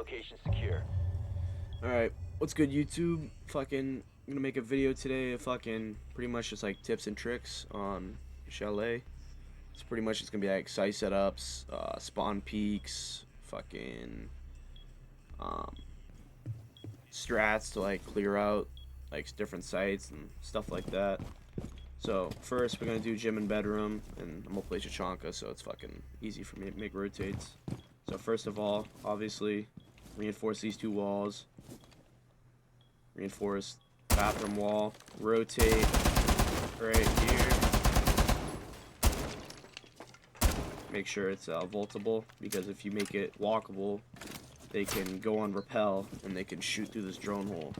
location secure. Alright, what's good, YouTube? I'm gonna make a video today of pretty much just like tips and tricks on Chalet. It's pretty much just gonna be like site setups, spawn peaks, um, strats to like clear out like different sites and stuff like that. So first we're gonna do gym and bedroom, and I'm gonna play Chachanka, so it's fucking easy for me to make rotates. So first of all, obviously, reinforce these two walls. Reinforce bathroom wall. Rotate right here. Make sure it's vaultable, because if you make it walkable, they can go on rappel and they can shoot through this drone hole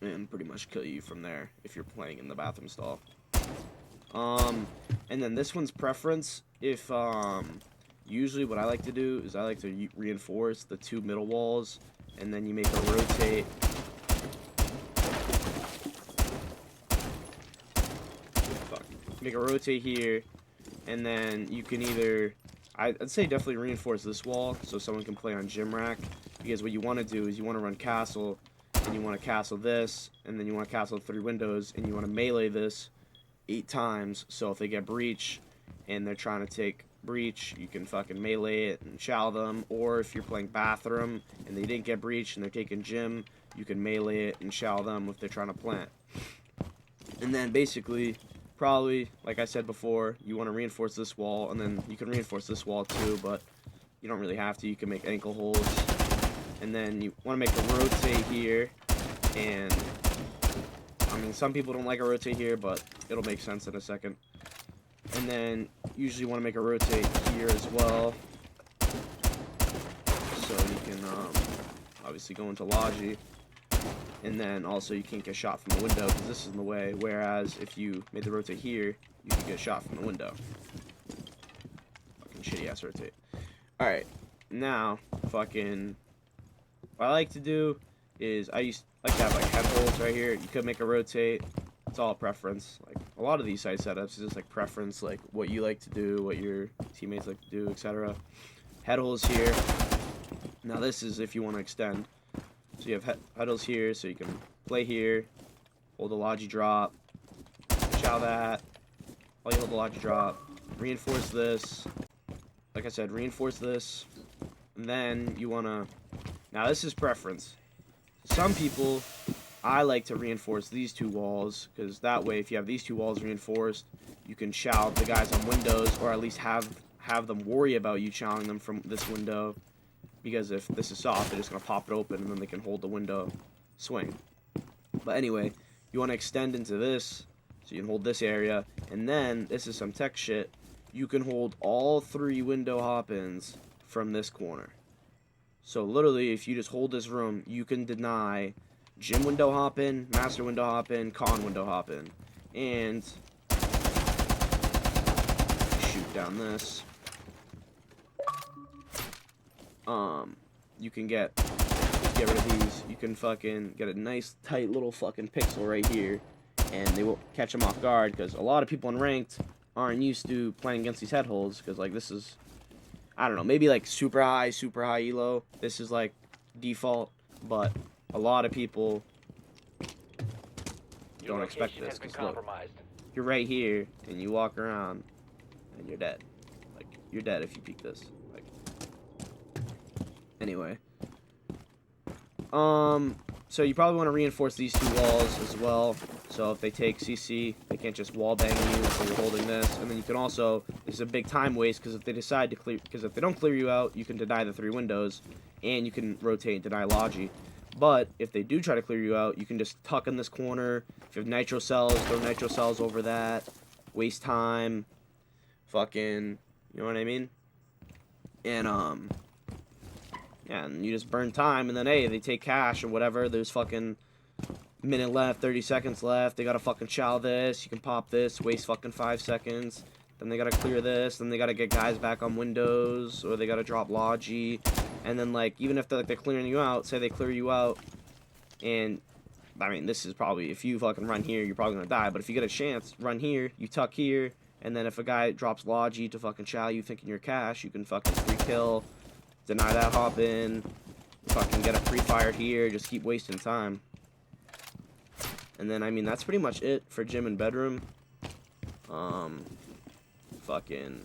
and pretty much kill you from there if you're playing in the bathroom stall. And then this one's preference. If usually what I like to do is I like to reinforce the two middle walls, and then you make a rotate. Make a rotate here, and then you can either, I'd say definitely reinforce this wall so someone can play on gym rack, because what you want to do is you want to run castle, and you want to castle this, and then you want to castle 3 windows, and you want to melee this 8 times, so if they get breach and they're trying to take breach, you can fucking melee it and chow them. Or if you're playing bathroom and they didn't get breach and they're taking gym, you can melee it and chow them if they're trying to plant. And then basically, probably, like I said before, you want to reinforce this wall, and then you can reinforce this wall too, but you don't really have to. You can make ankle holes, and then you want to make a rotate here, and I mean, some people don't like a rotate here, but it'll make sense in a second. And then usually want to make a rotate here as well, so you can obviously go into Logi. And then also you can't get shot from the window because this is in the way, whereas if you made the rotate here, you can get shot from the window. Fucking shitty ass rotate. Alright, now what I like to do is I like to have like head holes right here. You could make a rotate. It's all preference. Like a lot of these site setups is just like preference, like what you like to do, what your teammates like to do, etc. Head holes here. Now this is if you want to extend. So you have heddles here, so you can play here, hold the Logi drop, chow that, while you hold the Logi drop, reinforce this, like I said, reinforce this, and then you want to, now this is preference. Some people, I like to reinforce these 2 walls, because that way if you have these 2 walls reinforced, you can chow the guys on windows, or at least have them worry about you chowing them from this window. Because if this is soft, they're just going to pop it open, and then they can hold the window swing. But anyway, you want to extend into this, so you can hold this area. And then, this is some tech shit, you can hold all 3 window hop-ins from this corner. So literally, if you just hold this room, you can deny gym window hop-in, master window hop-in, con window hop-in. And shoot down this. You can get rid of these. You can fucking get a nice tight little fucking pixel right here, and they won't catch them off guard, because a lot of people in ranked aren't used to playing against these head holes, because like this is, I don't know, maybe like super high elo, this is like default, but a lot of people don't expect this, because look, you're right here and you walk around and you're dead. Like, you're dead if you peek this. Like, anyway, so you probably want to reinforce these 2 walls as well, so if they take CC, they can't just wall bang you while you're holding this. And then you can also, this is a big time waste, because if they decide to clear, because if they don't clear you out, you can deny the 3 windows, and you can rotate and deny Logi. But if they do try to clear you out, you can just tuck in this corner. If you have nitro cells, throw nitro cells over that, waste time, you know what I mean? And yeah, and you just burn time, and then, hey, they take cash or whatever, there's fucking minute left, 30 seconds left, they gotta fucking chow this, you can pop this, waste fucking 5 seconds, then they gotta clear this, then they gotta get guys back on windows, or they gotta drop Logi, and then, like, even if they're clearing you out, say they clear you out, and, I mean, this is probably, if you fucking run here, you're probably gonna die, but if you get a chance, run here, you tuck here, and then if a guy drops Logi to fucking chow you thinking you're cash, you can fucking free kill, deny that hop in, fucking get a pre-fire here, just keep wasting time. And then, I mean, that's pretty much it for gym and bedroom. Fucking...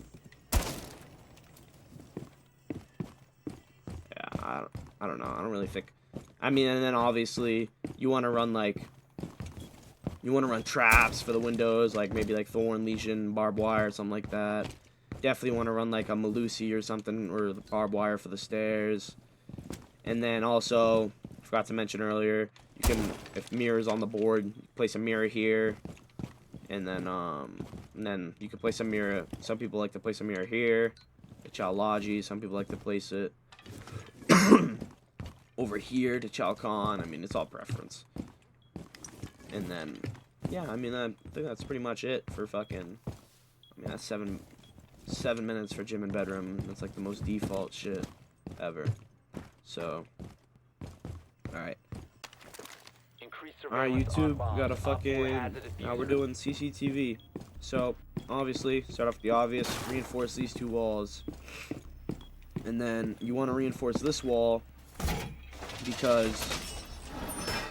Yeah, I don't know. I don't really think... I mean, and then obviously, you want to run, like... You want to run traps for the windows, like maybe like Thorn, Legion, Barbed Wire, something like that. Definitely want to run like a Malusi or something, or the Barbed Wire for the stairs. And then also, forgot to mention earlier, you can, if mirrors on the board, you place a mirror here. And then you can place a mirror. Some people like to place a mirror here. The Chow Logi. Some people like to place it over here to Chow Khan. I mean, it's all preference. And then, yeah, I mean, I think that's pretty much it for fucking, I mean, that's 7 minutes for gym and bedroom. That's like the most default shit ever. So, alright. Alright, YouTube, we got a fucking, now we're doing CCTV. So, obviously, start off with the obvious, reinforce these 2 walls. And then, you want to reinforce this wall, because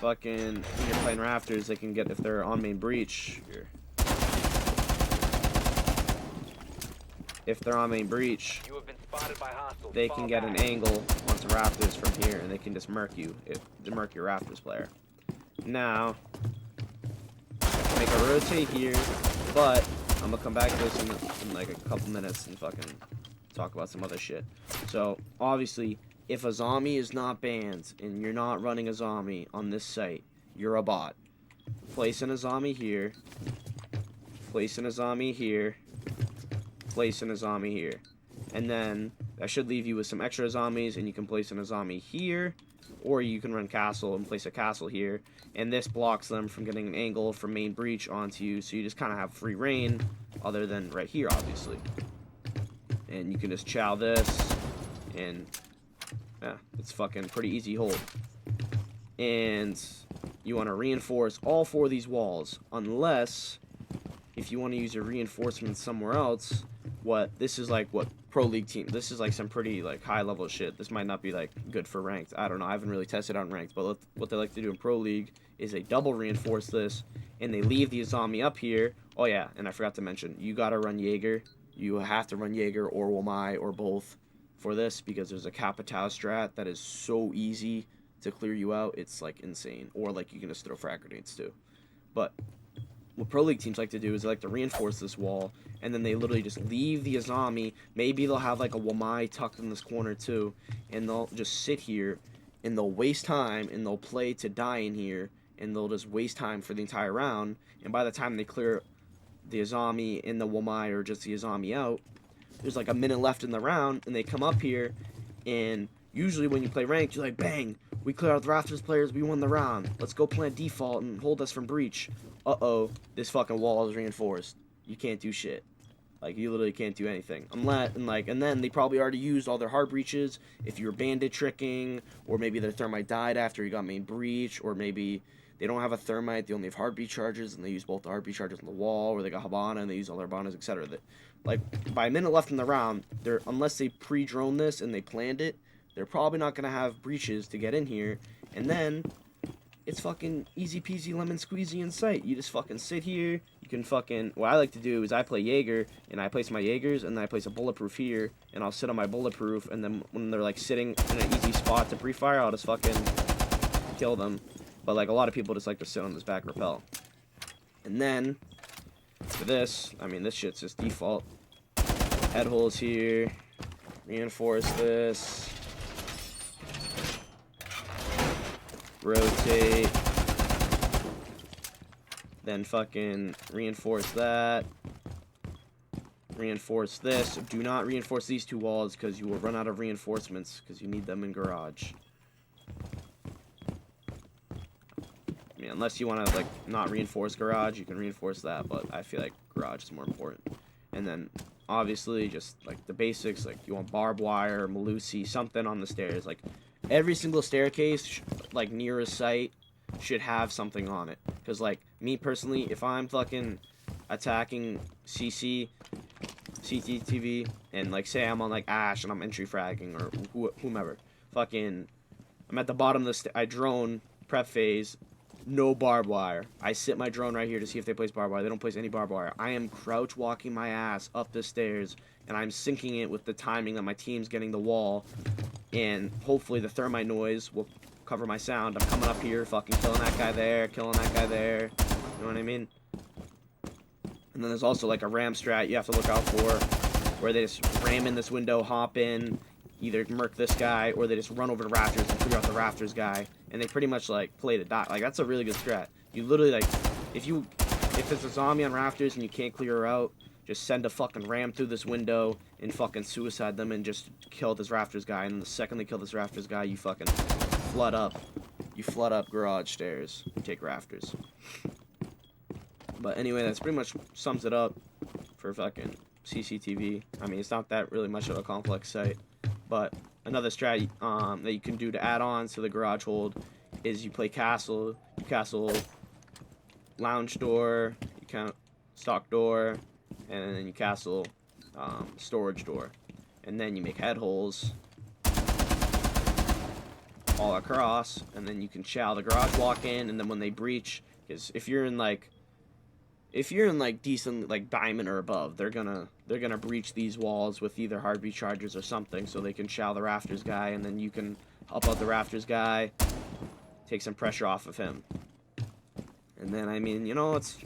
fucking, when you're playing rafters, they can get, if they're on main breach, here. If they're on main breach, they can get an angle onto rafters from here, and they can just murk you, murk your rafters player. Now, I can make a rotate here, but I'm gonna come back to this in like a couple minutes and fucking talk about some other shit. So, obviously, if a zombie is not banned and you're not running a zombie on this site, you're a bot. Placing a zombie here, placing a zombie here, placing a zombie here. And then that should leave you with some extra zombies, and you can place in a zombie here, or you can run castle and place a castle here. And this blocks them from getting an angle from main breach onto you, so you just kind of have free reign, other than right here, obviously. And you can just chow this, and yeah, it's fucking pretty easy hold. And you want to reinforce all 4 of these walls, unless if you want to use your reinforcement somewhere else. This is like what pro league team, this is like some pretty like high level shit. This might not be like good for ranked, I don't know, I haven't really tested out in ranked, but what they like to do in pro league is they double reinforce this, and they leave the zombie up here. Oh yeah, and I forgot to mention, you gotta run Jaeger. You have to run Jaeger or Womai or both for this, because there's a Capitao strat that is so easy to clear you out, it's like insane. Or like you can just throw frag grenades too. But what pro league teams like to do is they like to reinforce this wall, and then they literally just leave the Azami. Maybe they'll have like a Wamai tucked in this corner too, and they'll just sit here, and they'll waste time, and they'll play to die in here, and they'll just waste time for the entire round. And by the time they clear the Azami and the Wamai, or just the Azami out, there's like a minute left in the round, and they come up here, and usually when you play ranked, you're like, bang, we clear out the rafters players, we won the round. Let's go plant default and hold us from breach. Uh-oh, this fucking wall is reinforced. You can't do shit. Like, you literally can't do anything. And then they probably already used all their hard breaches. If you're bandit tricking, or maybe their thermite died after you got main breach, or maybe they don't have a thermite, they only have hard breach charges, and they use both the hard breach charges on the wall, or they got Habana, and they use all their Habanas, etc. Like, by a minute left in the round, unless they pre-drone this and they planned it, they're probably not going to have breaches to get in here. And then it's fucking easy peasy lemon squeezy in sight. You just fucking sit here. You can fucking, what I like to do is I play Jaeger, and I place my Jaegers, and then I place a bulletproof here, and I'll sit on my bulletproof, and then when they're like sitting in an easy spot to pre-fire, I'll just fucking kill them. But like a lot of people just like to sit on this back rappel. And then for this, I mean, this shit's just default. Head holes here. Reinforce this. Rotate. Then fucking reinforce that. Reinforce this. Do not reinforce these 2 walls, because you will run out of reinforcements, because you need them in garage. I mean, unless you want to like not reinforce garage, you can reinforce that, but I feel like garage is more important. And then obviously just like the basics, like you want barbed wire, Malusi, something on the stairs. Like every single staircase like near a site should have something on it, because like me personally, if I'm fucking attacking CCTV, and like say I'm on like Ash and I'm entry fragging, or whomever, fucking I'm at the bottom of the I drone prep phase. No barbed wire. I sit my drone right here to see if they place barbed wire. They don't place any barbed wire. I am crouch walking my ass up the stairs, and I'm syncing it with the timing that my team's getting the wall, and hopefully the thermite noise will cover my sound. I'm coming up here, fucking killing that guy there, killing that guy there. You know what I mean? And then there's also like a ram strat you have to look out for, where they just ram in this window, hop in, either murk this guy, or they just run over the rafters and figure out the rafters guy, and they pretty much like play to die. Like, that's a really good strat. You literally, like, if there's a zombie on rafters and you can't clear her out, just send a fucking ram through this window and fucking suicide them and just kill this rafters guy. And then the second they kill this rafters guy, you fucking flood up. You flood up garage stairs. You take rafters. But anyway, that's pretty much sums it up for fucking CCTV. I mean, it's not that really much of a complex site. But another strat that you can do to add on to the garage hold is you play castle. You castle lounge door, you count stock door, and then you castle storage door. And then you make head holes all across, and then you can chow the garage walk in, and then when they breach, because if you're in like decent like diamond or above, they're gonna breach these walls with either heartbeat charges or something, so they can chow the rafters guy, and then you can help out the rafters guy, take some pressure off of him. And then, I mean, you know, it's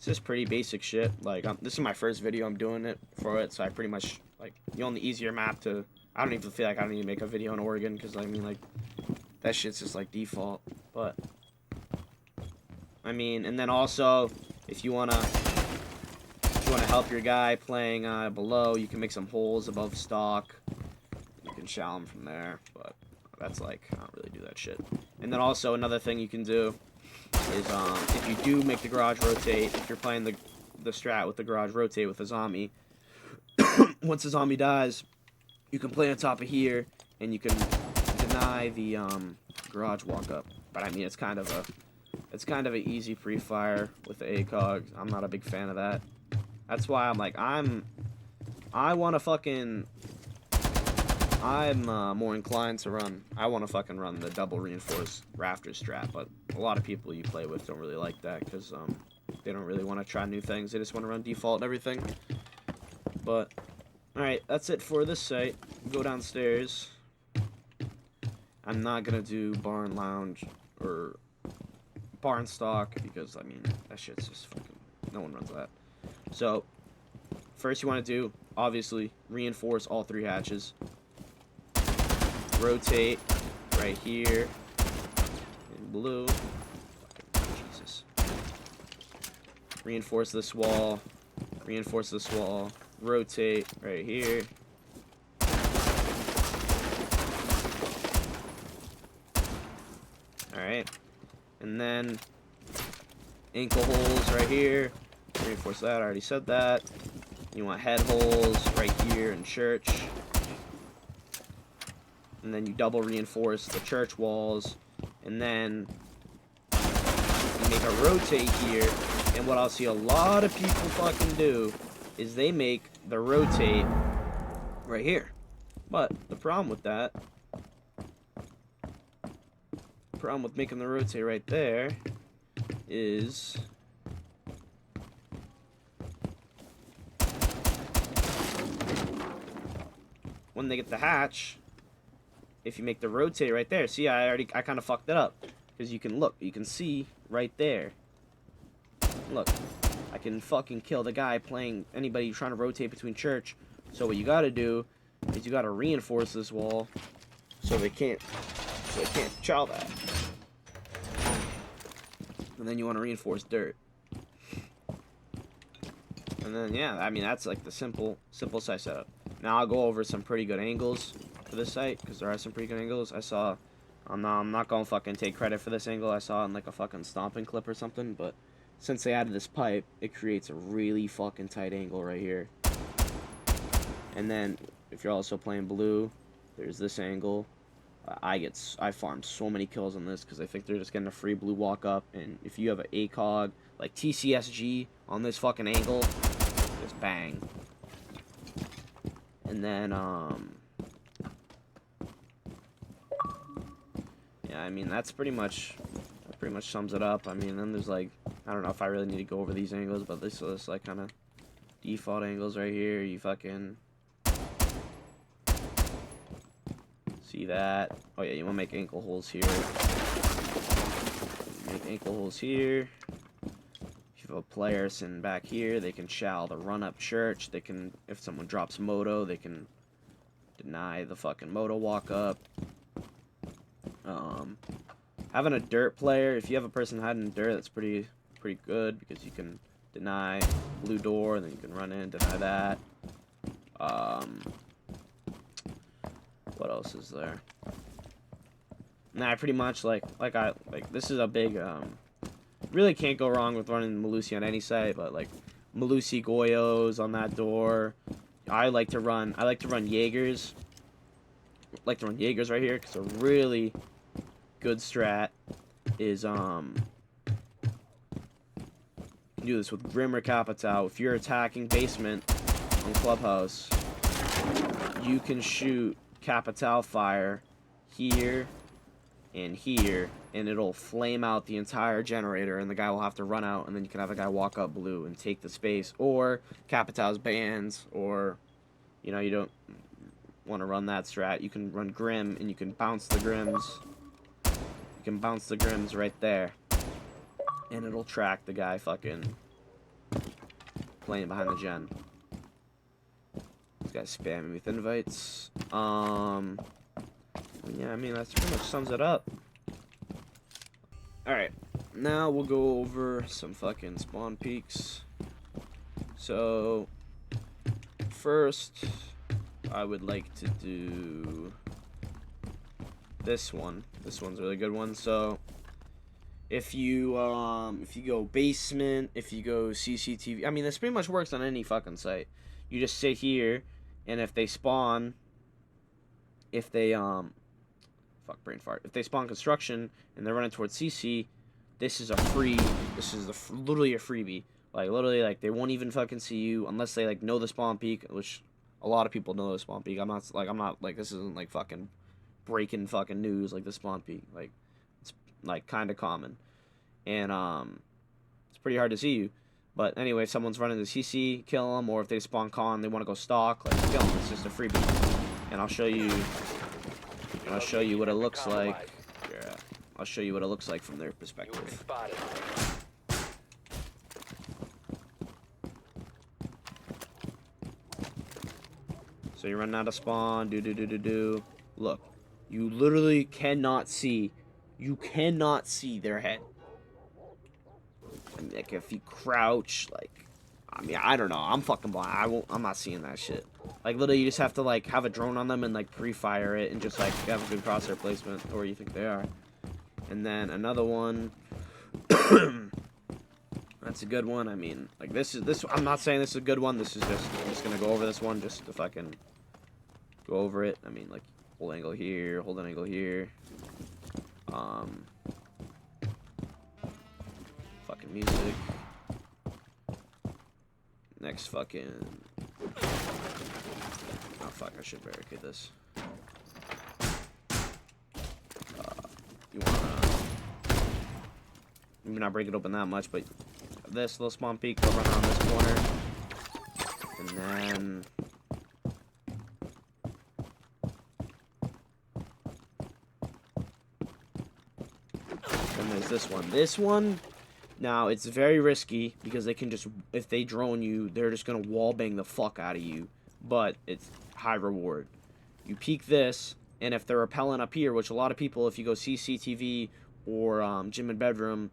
just pretty basic shit. Like, this is my first video I'm doing it for it, so I pretty much, like, you know, on the easier map to, I don't even feel like I don't need to make a video in Oregon, because, I mean, like, that shit's just, like, default. But, I mean, and then also, if you wanna help your guy playing below, you can make some holes above stock. You can chow him from there, but that's, like, I don't really do that shit. And then also, another thing you can do is if you do make the garage rotate, if you're playing the strat with the garage rotate with a zombie, once the zombie dies, you can play on top of here, and you can deny the garage walk up. But I mean, it's kind of an easy pre-fire with the ACOG. I'm not a big fan of that. That's why I'm like, I'm more inclined to run. I want to fucking run the double reinforced rafters strat, but a lot of people you play with don't really like that because they don't really want to try new things. They just want to run default and everything. But all right, that's it for this site. Go downstairs. I'm not gonna do barn lounge or barn stock because I mean that shit's just fucking, no one runs that. So first you want to do, obviously, reinforce all 3 hatches. Rotate right here in blue. Jesus. Reinforce this wall. Reinforce this wall. Rotate right here. Alright. And then ankle holes right here. Reinforce that. I already said that. You want head holes right here in church. And then you double reinforce the church walls, and then you make a rotate here. And what I'll see a lot of people fucking do is they make the rotate right here. But the problem with that, making the rotate right there is when they get the hatch, if you make the rotate right there, see, I kind of fucked it up, because you can see right there, look, I can fucking kill the guy playing, anybody trying to rotate between church. So what you gotta do is you gotta reinforce this wall so they can't chow that. And then you want to reinforce dirt. And then, yeah, I mean, that's like the simple site setup. Now I'll go over some pretty good angles for this site, because there are some pretty good angles. I saw, I'm not gonna fucking take credit for this angle. I saw it in like a fucking stomping clip or something, but since they added this pipe, it creates a really fucking tight angle right here. And then if you're also playing blue, there's this angle. I farmed so many kills on this because I think they're just getting a free blue walk up, and if you have an ACOG like TCSG on this fucking angle, just bang. And then yeah, I mean, that pretty much sums it up. I mean, then there's like, I don't know if I really need to go over these angles, but this is like kind of default angles right here. You fucking see that. Oh yeah, you want to make ankle holes here. Make ankle holes here. If you have a player sitting back here, they can shall the run up church. They can, if someone drops moto, they can deny the fucking moto walk up. Having a dirt player, if you have a person hiding dirt, that's pretty good, because you can deny blue door, and then you can run in, deny that. What else is there? Nah, pretty much like this is a big really can't go wrong with running Malusi on any site, but like Malusi Goyos on that door. I like to run Jaegers. Like to run Jaegers right here, because a really good strat is you can do this with Grim or Capital. If you're attacking basement on Clubhouse, you can shoot Capital fire here and here, and it'll flame out the entire generator, and the guy will have to run out, and then you can have a guy walk up blue and take the space. Or Capital's bans, or you know, you don't want to run that strat. You can run Grim, and you can bounce the Grims. You can bounce the Grims right there, and it'll track the guy fucking playing behind the gen. This guy's spamming me with invites. Yeah, I mean, that pretty much sums it up. Alright, now we'll go over some fucking spawn peaks. So, first, I would like to do this one. This one's a really good one. So, if you go basement, if you go CCTV, I mean, this pretty much works on any fucking site. You just sit here, and if they spawn, if they fuck, brain fart. If they spawn construction and they're running towards CC, this is a free. This is literally a freebie. Like literally, like they won't even fucking see you unless they like know the spawn peak, which a lot of people know the spawn peak. I'm not like this isn't like fucking breaking fucking news like the spawn peak. Like it's like kind of common, and it's pretty hard to see you. But anyway, if someone's running the CC, kill them, or if they spawn con, they want to go stalk, like kill them. It's just a freebie, and I'll show you. I'll show you what it looks like. Yeah, I'll show you what it looks like from their perspective. So you're running out of spawn. Do. Look, you literally cannot see. You cannot see their head. And like if you crouch, like, I mean, I don't know. I'm fucking blind. I'm not seeing that shit. Like, literally, you just have to, like, have a drone on them and, like, pre-fire it and just, like, have a good crosshair placement or you think they are. And then another one. That's a good one. I mean, like, I'm not saying this is a good one. This is just, I'm just gonna go over this one just to fucking go over it. I mean, like, hold angle here, hold an angle here. Fucking music. Next fucking... Oh fuck, I should barricade this. You wanna... Maybe not break it open that much, but this little spawn peak, go run around this corner. And then... Then there's this one. This one... Now, it's very risky, because they can just, if they drone you, they're just going to wallbang the fuck out of you. But it's high reward. You peek this, and if they're rappelling up here, which a lot of people, if you go CCTV or gym and bedroom,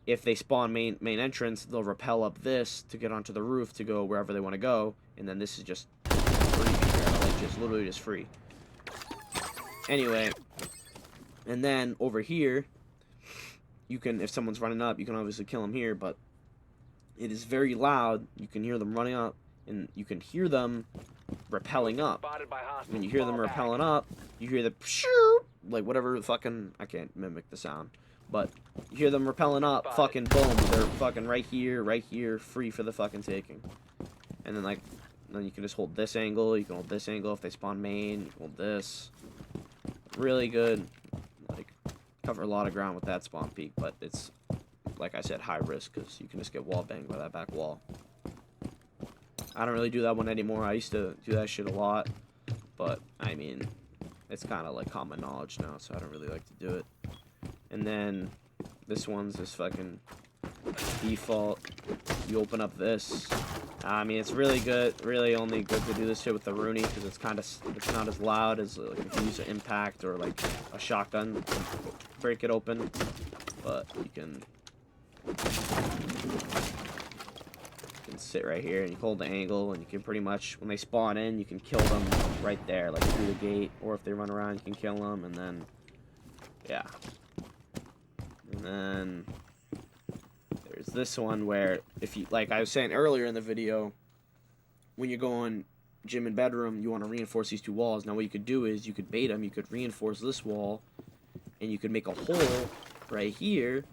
if they spawn main entrance, they'll rappel up this to get onto the roof to go wherever they want to go. And then this is just free, like just literally just free. Anyway, and then over here, you can, if someone's running up, you can obviously kill them here, but it is very loud. You can hear them running up, and you can hear them rappelling up. When you hear them rappelling up, you hear the like whatever fucking, I can't mimic the sound, but you hear them rappelling up, fucking boom, they're fucking right here, free for the fucking taking. And then like, then you can just hold this angle, you can hold this angle if they spawn main, you can hold this. Really good. Like, cover a lot of ground with that spawn peak, but it's, like I said, high risk because you can just get wall banged by that back wall. I don't really do that one anymore. I used to do that shit a lot, but I mean, it's kind of like common knowledge now, so I don't really like to do it. And then this one's just fucking default. You open up this. I mean, it's really good. Really only good to do this shit with the Rooney because it's not as loud as like if you use an impact or like a shotgun to break it open. But you can sit right here and you hold the angle and you can pretty much, when they spawn in, you can kill them right there, like through the gate, or if they run around, you can kill them. And then yeah, and then there's this one where if you, like I was saying earlier in the video, when you're going gym and bedroom, you want to reinforce these two walls. Now what you could do is you could bait them, you could reinforce this wall, and you could make a hole right here.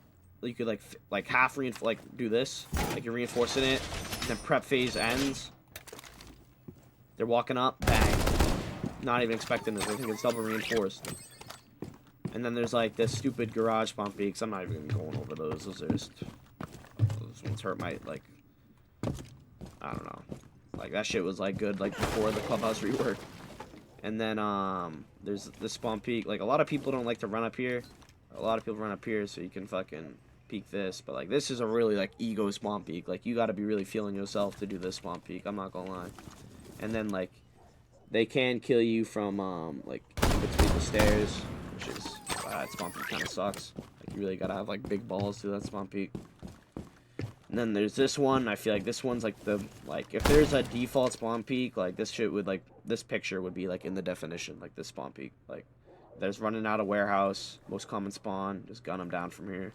You could like half reinforce, like do this, like you're reinforcing it, and then prep phase ends. They're walking up, bang. Not even expecting this. I think it's double reinforced. And then there's like this stupid garage spawn peaks. I'm not even going over those. Those are just, those ones hurt my, like, I don't know. Like that shit was like good like before the clubhouse rework. And then there's this spawn peak. Like a lot of people don't like to run up here. A lot of people run up here so you can fucking peek this, but like this is a really like ego spawn peak. Like you got to be really feeling yourself to do this spawn peak. I'm not gonna lie. And then like they can kill you from like in between the stairs, which is that spawn peak kind of sucks. Like you really gotta have like big balls to do that spawn peak. And then there's this one. I feel like this one's like the, like if there's a default spawn peak, like this shit would, like this picture would be like in the definition, like this spawn peak. Like there's running out of warehouse, most common spawn, just gun them down from here.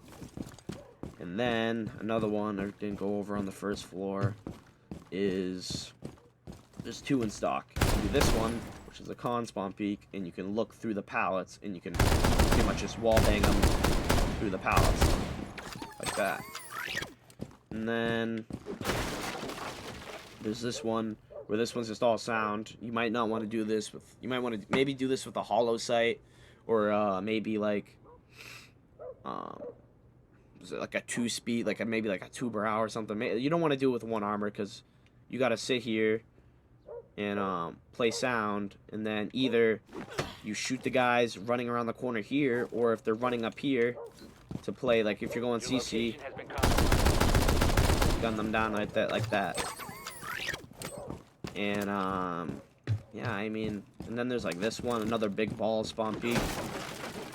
And then another one I didn't go over on the first floor is there's two in stock. You can do this one, which is a con spawn peak, and you can look through the pallets and you can pretty much just wall bang them through the pallets like that. And then there's this one where this one's just all sound. You might not want to do this with, you might want to maybe do this with a hollow sight, or maybe like is it like a 2-speed, like maybe like a 2-bar or something. You don't want to do it with one armor because you got to sit here and play sound, and then either you shoot the guys running around the corner here, or if they're running up here to play, like if you're going CC, gun them down like that. And yeah, I mean, and then there's like this one, another big ball spawn peak.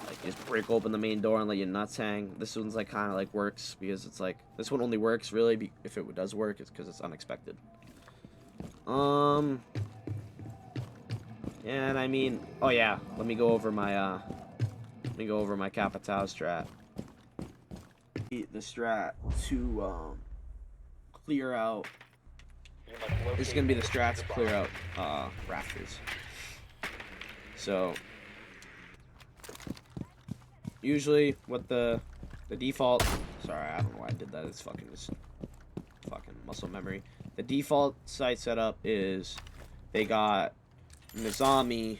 Like just break open the main door and let your nuts hang. This one's like kind of like works because it's like, this one only works really if it does work, it's because it's unexpected. And I mean, oh yeah, let me go over my Capitao strat. The strat to clear out. This is gonna be the strat to clear out rafters. So usually what the default, sorry, I don't know why I did that. It's fucking just fucking muscle memory. The default site setup is they got Nizami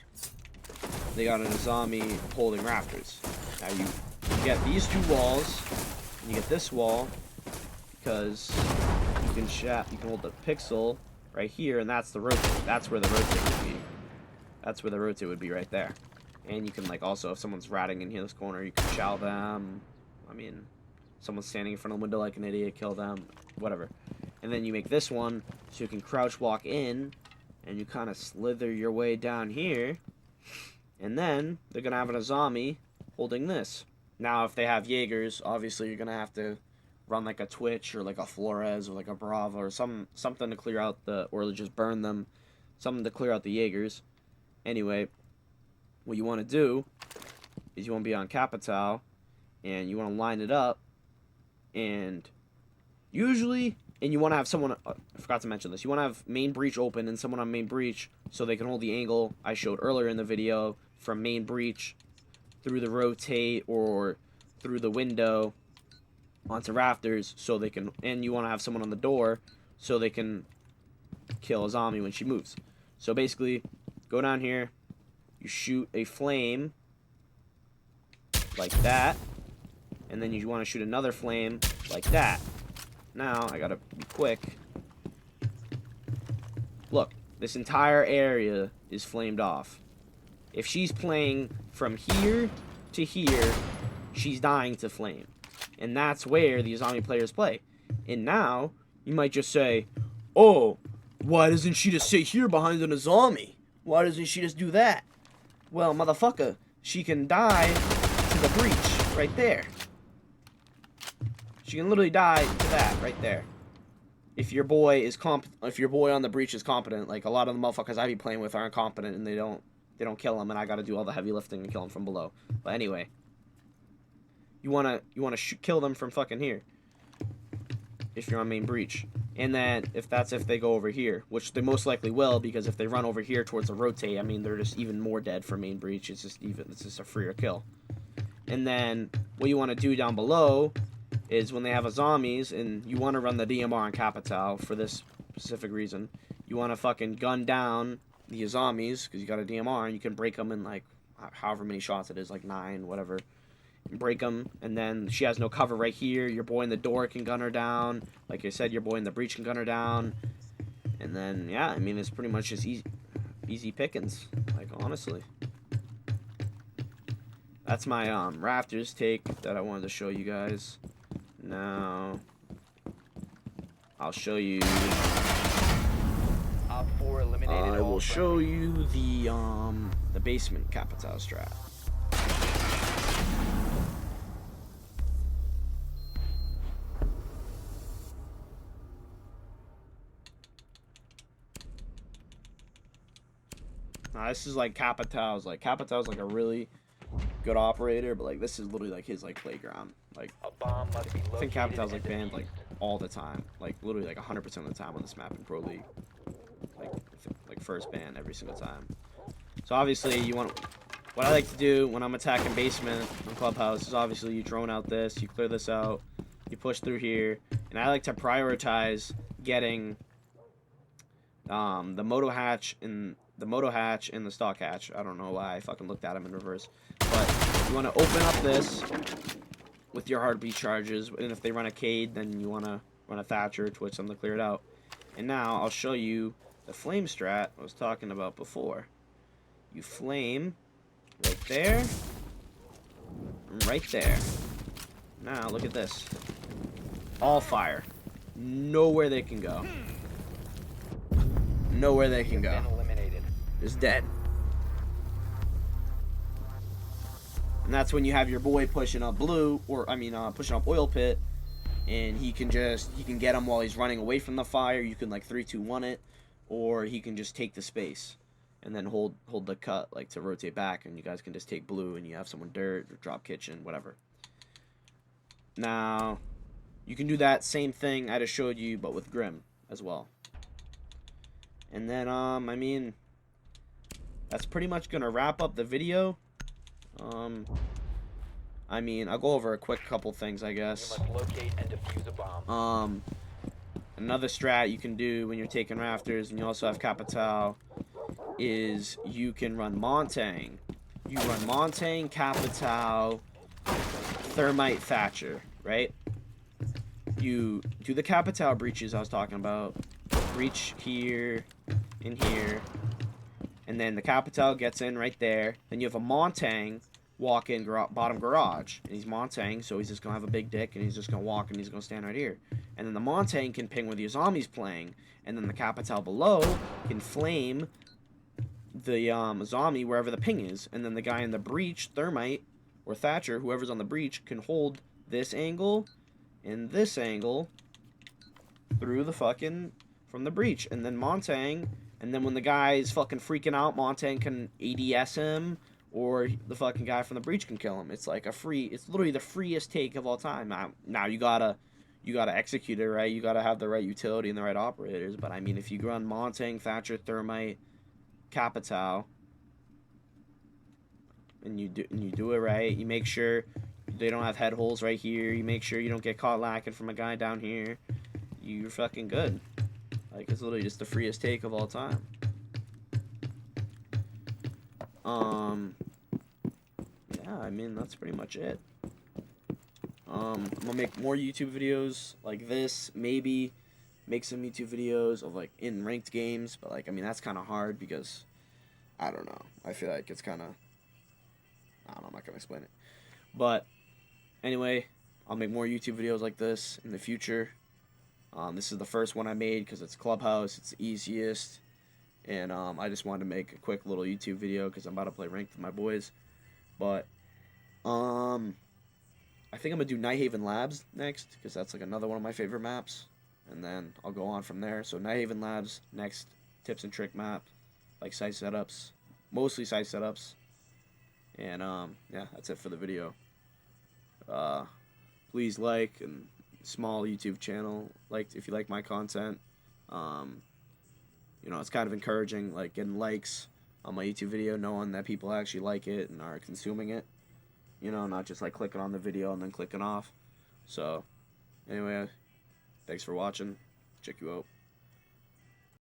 holding rafters. Now you get these two walls and you get this wall because you can hold the pixel right here, and that's the rotate. That's where the rotate would be. That's where the rotate would be right there. And you can like also, if someone's ratting in here this corner, you can chow them. I mean, someone's standing in front of the window like an idiot, kill them, whatever. And then you make this one so you can crouch walk in and you kind of slither your way down here. And then they're gonna have an Azami holding this. Now if they have Jaegers, obviously you're gonna have to run like a Twitch or like a Flores or like a Brava or something to clear out the, or just burn them, something to clear out the Jaegers. Anyway, what you want to do is you want to be on Capitao and you want to line it up, and usually, and you want to have someone, I forgot to mention this, you want to have main breach open and someone on main breach so they can hold the angle I showed earlier in the video from main breach through the rotate or through the window onto rafters, so they can, and you want to have someone on the door so they can kill Azami when she moves. So basically, go down here, you shoot a flame like that. And then you want to shoot another flame like that. Now, I gotta be quick. Look, this entire area is flamed off. If she's playing from here to here, she's dying to flame. And that's where the zombie players play. And now, you might just say, oh, why doesn't she just sit here behind an zombie? Why doesn't she just do that? Well, motherfucker, she can die to the breach right there. She can literally die to that right there. If your boy on the breach is competent, like a lot of the motherfuckers I be playing with aren't competent and they don't kill him, and I got to do all the heavy lifting and kill him from below. But anyway, you wanna kill them from fucking here if you're on main breach. And then if they go over here, which they most likely will, because if they run over here towards the rotate, I mean they're just even more dead for main breach. It's just a freer kill. And then what you want to do down below is when they have a zombies and you want to run the DMR on Capital for this specific reason, you want to fucking gun down the zombies because you got a DMR and you can break them in like however many shots it is, like 9, whatever. Break them, and then she has no cover right here. Your boy in the door can gun her down. Like I said, your boy in the breach can gun her down. And then, yeah, I mean, it's pretty much just easy pickings. Like, honestly. That's my Rafters take that I wanted to show you guys. Now, I'll show you. I will show you the basement Capital strat. Now, this is like Capital's. Like, Capital's like a really good operator, but like this is literally like his like playground. Like, I think Capital's like banned like all the time, like literally like 100% of the time on this map in Pro League. Like first ban every single time. So obviously what I like to do when I'm attacking basement on Clubhouse is obviously you drone out this, you clear this out, you push through here, and I like to prioritize getting the moto hatch and the stock hatch. I don't know why I fucking looked at them in reverse. But you want to open up this with your heartbeat charges, and if they run a Cade, then you want to run a Thatcher, twitch them to clear it out. And now I'll show you the flame strat I was talking about before. You flame right there, and right there. Now look at this. All fire. Nowhere they can go. Nowhere they can go. Just dead. And that's when you have your boy pushing up blue, or pushing up oil pit, and he can get him while he's running away from the fire. You can like 3-2-1 it, or he can just take the space and then hold the cut like to rotate back, and you guys can just take blue and you have someone dirt or drop kitchen, whatever. Now you can do that same thing I just showed you, but with Grim as well. And then I mean, that's pretty much gonna wrap up the video. I mean, I'll go over a quick couple things, I guess. You must locate and defuse a bomb. Another strat you can do when you're taking Rafters and you also have Capital is you can run Montang. You run Montang, Capital, Thermite, Thatcher, right? You do the Capital breaches I was talking about. Breach here, in here. And then the Capital gets in right there. Then you have a Montang walk in bottom garage. And he's Montang, so he's just going to have a big dick. And he's just going to walk and he's going to stand right here. And then the Montang can ping where the zombie's playing. And then the Capital below can flame the zombie wherever the ping is. And then the guy in the breach, Thermite, or Thatcher, whoever's on the breach, can hold this angle and this angle through the fucking, from the breach. And then Montang... And then when the guy is fucking freaking out, Montang can ADS him, or the fucking guy from the breach can kill him. It's like it's literally the freest take of all time. Now you gotta execute it right. You gotta have the right utility and the right operators. But I mean, if you run Montang, Thatcher, Thermite, Capital, and you do it right, you make sure they don't have head holes right here. You make sure you don't get caught lacking from a guy down here. You're fucking good. Like, it's literally just the freest take of all time. Yeah, yeah, I mean, that's pretty much it. I'm gonna make more YouTube videos like this, maybe make some YouTube videos of like in ranked games, but like, I mean, that's kind of hard because I don't know. I feel like it's kind of, I don't know, I'm not gonna explain it. But anyway, I'll make more YouTube videos like this in the future. This is the first one I made because it's Clubhouse, it's the easiest, and I just wanted to make a quick little YouTube video because I'm about to play ranked with my boys. But I think I'm gonna do Nighthaven Labs next because that's like another one of my favorite maps, and then I'll go on from there. So Nighthaven Labs next, tips and trick map, like site setups, mostly site setups, and yeah, that's it for the video. Please like and small YouTube channel, like if you like my content. Um, it's kind of encouraging, like getting likes on my YouTube video, knowing that people actually like it and are consuming it. Not just like clicking on the video and then clicking off. So, anyway, thanks for watching. Check you out.